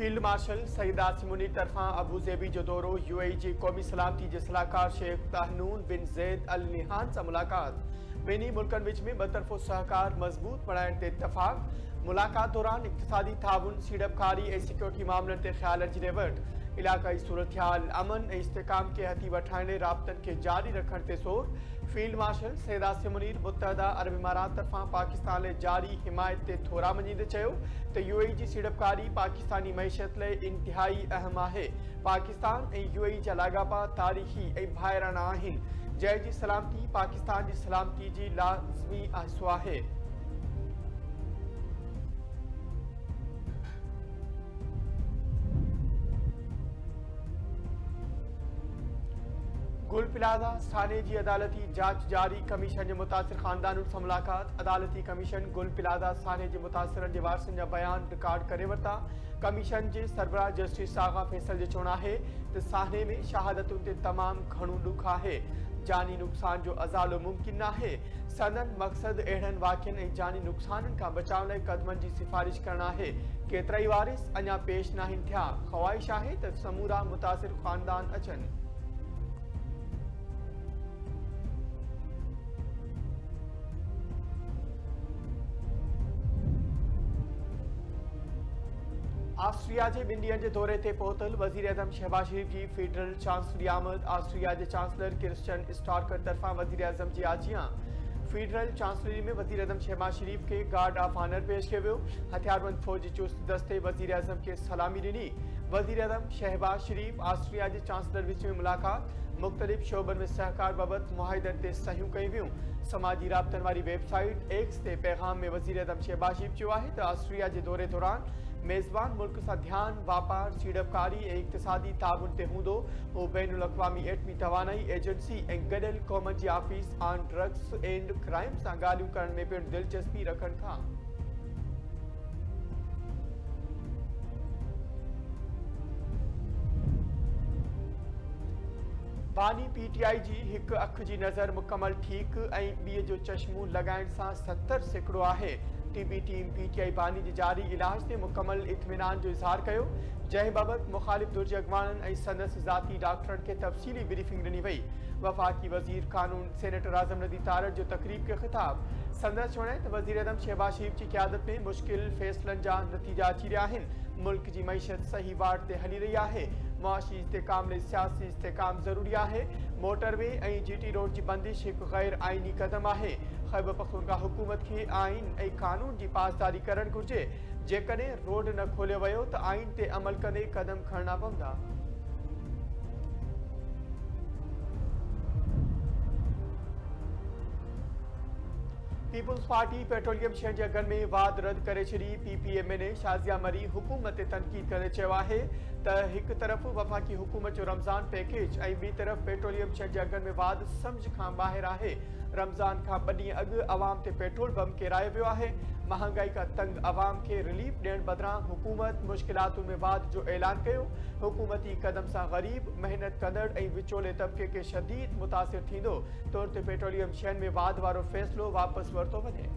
Field marshal Saeed Asim Munir तरफा अबूज़ेबी जो दौरो यूएई जी क़ौमी सलामती जे सलाहकार शेख तहनून बिन ज़ैद अल निहान सां मुलाक़ात। ॿिन्ही मुल्कनि विच में बतरफ़ो सहकार मज़बूत बणाइण ते इत्तफ़ाक़। मुलाक़ात दौरान इक़्तिसादी ताउन, सीड़पकारी ऐं सिक्योरिटी मामलनि ते ख़्यालनि जी ॾेवट। इलाक़ाई सूरतहाल, अमन ऐं इस्तेहकाम खे हथी वठाइण राब्तनि खे जारी रखण ते ज़ोर। फील्ड मार्शल सईद आसिम मुनीर मुत्तहदा अरब इमारात तरफां पाकिस्तान लाइ जारी हिमायत ते थोरा मञींदे चयो त यूएई जी सीड़पकारी पाकिस्तानी मईशत लाइ इंतिहाई अहम आहे। पाकिस्तान ऐं यूएई जा लाॻापा तारीख़ी ऐं भाइराना आहिनि, जंहिं जी सलामती पाकिस्तान जी सलामती जी लाज़मी हिस्सो आहे। गुल पिलादा थाने की अदालती जांच जारी। कमीशन के मुतासिर खानदान से मुलाकात। अदालती कमीशन गुल पिलादा थाने के मुतासिरन के वारसन जा बयान रिकॉर्ड करे वरता। कमीशन के सरबराह जस्टिस आगा फैसल जो चवण है तो थाने में शहादतुन ते तमाम घणो दुख है। जानी नुकसान जो अजालो मुमकिन है। संदन मकसद अड़न वाक्यन और जानी नुकसान का बचाव लाइ कदमन की सिफारिश करना है। केतराई वारिस अञा पेश नाहिन थिया। ख्वाहिश है तो समूरा मुतासिर खानदान अचन। ऑस्ट्रिया के 2 ॾींहनि जे दौरे ते पहुतल वज़ीर आज़म शहबाज शरीफ की फेडरल चांसलरी आमद। ऑस्ट्रिया के चांसलर क्रिस्टियन स्टार्कर तरफा वज़ीर आज़म की आजियां। फेडरल चांसलरी में वज़ीर आज़म शहबाज शरीफ के गार्ड ऑफ ऑनर पेश किया वियो। हथियारबंद फौजी चुस्त दस्ते वज़ीर आज़म के सलामी ॾिनी। वज़ीर आज़म शहबाज शरीफ ऑस्ट्रिया के चांसलर विच में मुलाकात। मुख्तलिफ शोबन में सहकार बाबत मुआहिदनि ते सहियूं कई वियूं। समाजी राब्तनि वारी वेबसाइट एक्स ते पैगाम में वज़ीर आज़म शहबाज शरीफ चयो आहे त ऑस्ट्रिया के दौरे दौरान मेज़बान मुल्क से ध्यान वापार, सीड़पकारी और इक़्तिसादी ताउन ते हूंदो। वो बैनुल अक़वामी एटमी तवानाई एजेंसी ऐं गॾियल क़ौमनि जी office on drugs and crime सां ॻाल्हियूं करण में पिणु दिलचस्पी रखनि था। बानी पीटीआई जी एक अख की नज़र मुकम्मल ठीक और ॿिए जो चश्मो लगाइण सां 70% आहे। टीबी टीम पीटीआई बानी के जारी इलाज से मुकम्मल इत्मीनान जो इजहार किया। जै बाबत मुखालिफ दुर के अगवानन और संदस ज़ाती डॉक्टरन के तफसीली ब्रीफिंग ॾिनी वई। वफाकी वजीर कानून सेनेटर आजम नदी तारड़ जो तकरीब के खिताब। संदस चवण है तो वजीर आज़म शहबाज शरीफ की क्यादत में मुश्किल फैसलन जा नतीजा अची रहा हैं। मुल्क की मईशत सही वाट ते हली रही है। मुआशी इस्तेकाम लाइ सियासी इस्तेकाम जरूरी है। मोटरवे और जीटी रोड की बंदिश एक गैर आइनी कदम है। खैबर पख्तूनख्वा हुकूमत के आइन और कानून की पासदारी करण घुर्जे। जेकॾहिं रोड न खोलियो वियो तो आइन ते अमल कंदे कदम खणना पवंदा। पीपुल्स पार्टी पेट्रोलियम शइ जे अघनि में वाद रद्द करे छॾी। पीपीएम ने शाज़िया मरी हुकूमत ते तनक़ीद करे चयो आहे त हिकु तरफ़ वफ़ाकी हुकूमत जो रमज़ान पैकेज और ॿी तरफ़ पेट्रोलियम शइ जे अघनि में वाद सम्झ खां ॿाहिरि आहे। रमज़ान खां 2 ॾींहं अॻु अवाम ते पेट्रोल बम किरायो वियो आहे। महांगाई का तंग अवाम के रिलीफ ॾियण बदिरां हुकूमत मुश्किलातुनि में वाद जो ऐलान कयो। हुकूमती कदम सां ग़रीब, मेहनत कंदड़ और विचोले तबके के शदीद मुतासिर थींदो। तौर ते पेट्रोलियम शयुनि में वाद वारो फ़ैसिलो वापसि वरितो वञे।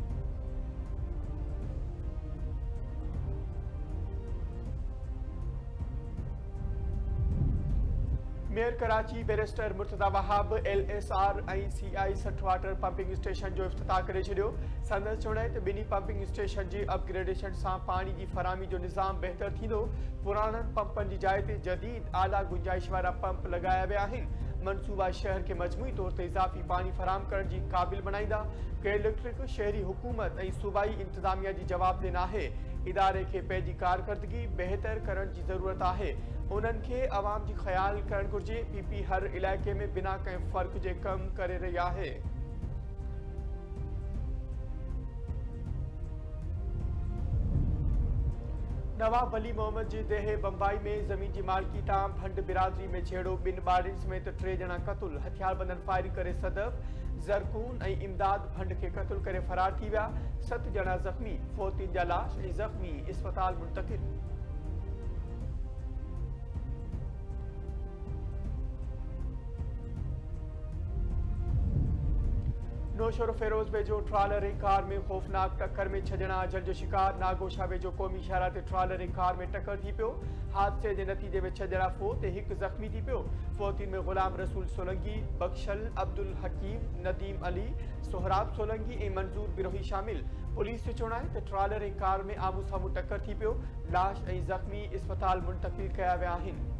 Mayor Karachi barrister Murtaza Wahab LSR और CI 60 वाटर पंपिंग स्टेशन जो इफ्तिताह करे छॾियो। संदसि चवण है तो ॿिन्ही पंपिंग स्टेशन की अपग्रेडेशन से पानी की फराहमी जो निज़ाम बेहतर थींदो। पुराननि पंपन की जाइ ते जदीद आला गुंजाइश वारा पंप लगाया विया आहिनि। मनसूबा शहर के मजमूई तौर पर इजाफी पानी फराहम करण की काबिल बनाईंदा। गैर इलेक्ट्रिक शहरी हुकूमत और सूबाई इंतजामिया की जवाबदेह है। इदारे के पंहिंजी कारकर्दगी बेहतर करण की ज़रूरत है। उन्हनि खे अवाम जी ख्याल करण घुर्जे। पीपी हर इलाके में बिना कंहिं फ़र्क़ जे कम करे रही है। नवाब वली मोहम्मद जी देह बम्बई में ज़मीन की मालिकी तां भंड बिरादरी में छेड़ो। 2 ॿारनि समेत 3 ॼणा क़तल। हथियारबंदन फायरिंग करे सदफ ज़रकून और इमदाद भंड के कत्ल करे फरार थी विया। 7 ॼणा ज़ख्मी। फोतिन जा लाश और ज़ख्मी अस्पताल मुंतकिल। नौशहर फेरोज वेझो ट्रालर ऐं कार में ख़ौफ़नाक टक्कर में 6 ॼणा अजल जो शिकार। नागोशा वेझो क़ौमी शहरा ते ट्रालर ऐं कार में टक्कर थी पियो। हादसे के नतीजे में 6 ॼणा फोत ऐं 1 ज़ख़्मी थी पियो। फोतिन में ग़ुलाम रसूल सोलंकी, बख्शल अब्दुल हकीम, नदीम अली, सोहराब सोलंकी ऐं मंजूर बिरोही शामिल। पुलिस जो चवणु आहे त ट्रालर ऐं कार में आम्हूं साम्हूं टक्कर थी पियो। लाश ऐं ज़ख़्मी अस्पताल मुंतक़िल कया विया आहिनि।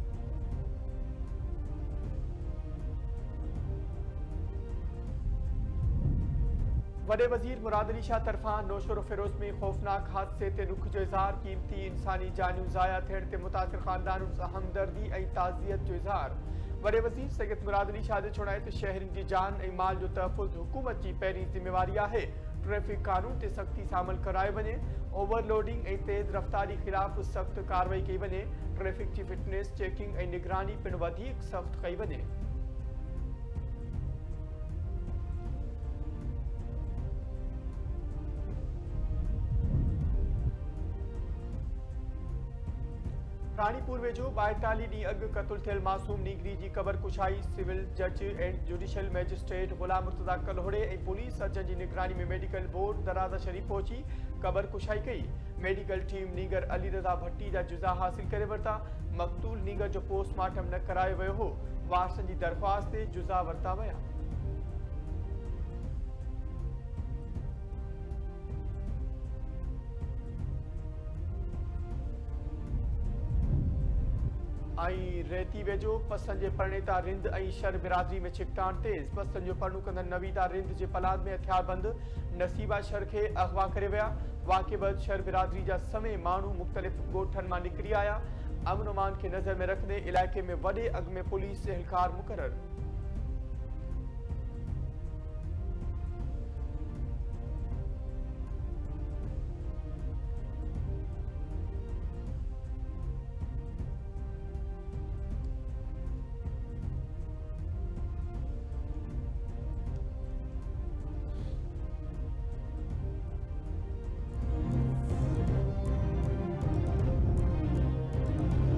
वडे वज़ीर मुराद अली शाह तरफां नौशहर फेरोज में ख़ौफ़नाक हादसे ते दुख जो इज़हार। क़ीमती इंसानी जानियूं ज़ाया थियण ते मुतासिर ख़ानदानुनि सां हमदर्दी ऐं ताज़ियत जो इज़हार। वडे वज़ीर सैयद मुराद अली शाह जो चवणु आहे त शहरियुनि जी जान ऐं माल जो तहफ़ुज़ हुकूमत जी पहिरीं ज़िम्मेवारी आहे। ट्रैफ़िक क़ानून ते सख़्ती सां अमल करायो वञे। ओवरलोडिंग ऐं तेज़ रफ़्तारी ख़िलाफ़ सख़्त कार्रवाई कई वञे। ट्रैफ़िक जी फिटनेस चेकिंग ऐं निगरानी पिणु वधीक सख़्त कई वञे। रानीपुर वेझो 42 ॾींहं अॻु क़तल थियल मासूम नीगरी जी क़बर कुशाई। सिविल जज एंड जुडिशल मैजिस्ट्रेट ग़ुलाम मुर्तज़ा कलहोड़े ऐं पुलिस सर्जन जी निगरानी में मेडिकल बोर्ड दराज़ा शरीफ़ पहुची क़बर कुशाई कई। Medical team nigger Ali Raza भट्टी जा जुज़ा हासिल करे वरिता। मक़तूल नीगर जो पोस्टमार्टम न करायो वियो हो। वारसनि जी दरख़्वास्त ते जुज़ा वरिता विया। रेती वेझो पसंद जे परिणेता रिंद ऐं शर बिरादरी में छिकटाण तेज़। पसंद जो परणो कंदड़ नवीदा रिंद जे पलाद में हथियारबंद नसीबा शर खे अगवा करे विया। वाक़े बैदि शर बिरादरी जा समें माण्हू मुख़्तलिफ़ ॻोठनि मां निकिरी आया। अमन अमान खे नज़र में रखंदे इलाइक़े में वॾे अघ में पुलिस एहलकार मुक़रर।